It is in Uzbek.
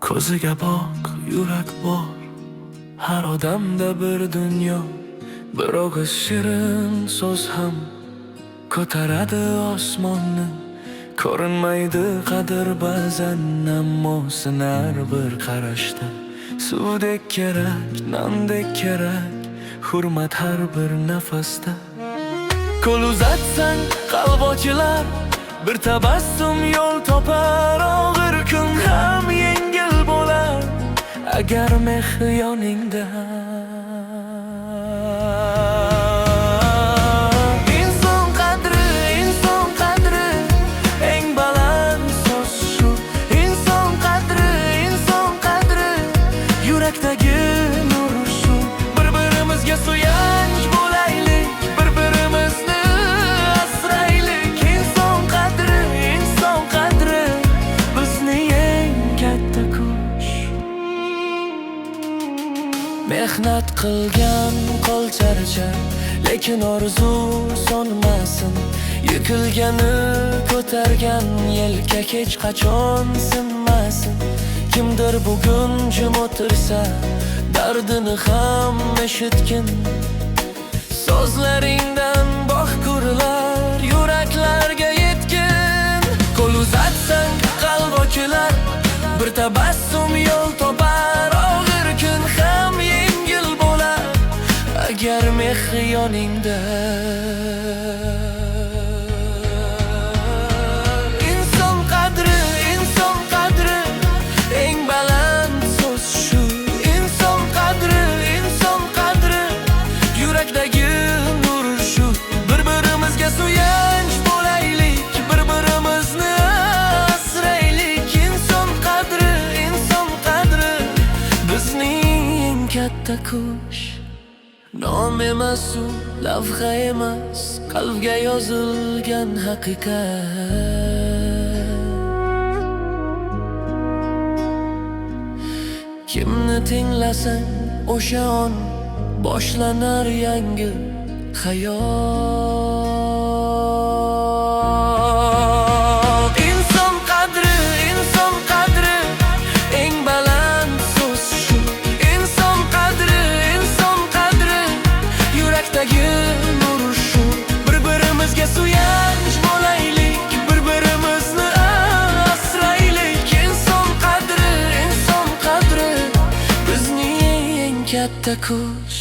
Ko'ziga boq, yurak bor, har odamda bir dunyo. Bir og'iz shirin so'z ham ko'taradi osmonni. Ko'rinmaydi qadr ba'zan, ammo sinar bir qarashda. Suvdek kerak, nondek kerak, hurmat har bir nafasda. Qo'l uzatsang qalb ochilar, bir tabassum yo'l topar. Og'ir kun ham yengil bo'lar agar mehr yoningda. Inson qadri eng baland so'z shu. Inson qadri yurakdagi nur shu. Bir-birimizga suyanch bo'laylik, bir-birimizni asraylik. Inson qadri bizning eng katta kuch. Mehnat qilgan qo'l charchar, lekin orzu so'nmasin. Yiqilgani ko'targan yelka hech qachon sinmasin. Kimdir bugun jim o'tirsa, dardini ham eshitgin. So'zlaringdan bog' gurlar, yuraklarga yetgin. Qo'l uzatsang qalb ochilar, bir tabassum yo'l topar. Og'ir kun ham yengil bo'lar agar mehr yoningda. Inson qadri eng baland so'z shu. Inson qadri yurakdagi nur shu. Bir-birimizga suyanch bo'laylik, bir-birimizni asraylik. Inson qadri bizning eng katta kuch. Nom emas u, lavha emas, qalbga yozilgan haqiqat. Kimni tinglasang o'sha on boshlanar yangi hayot. Inson qadri eng baland so'z shu. Inson qadri yurakdagi nur shu. Bir-birimizga suyanch bo'laylik, bir-birimizni asraylik. Inson qadri bizning eng katta kuch.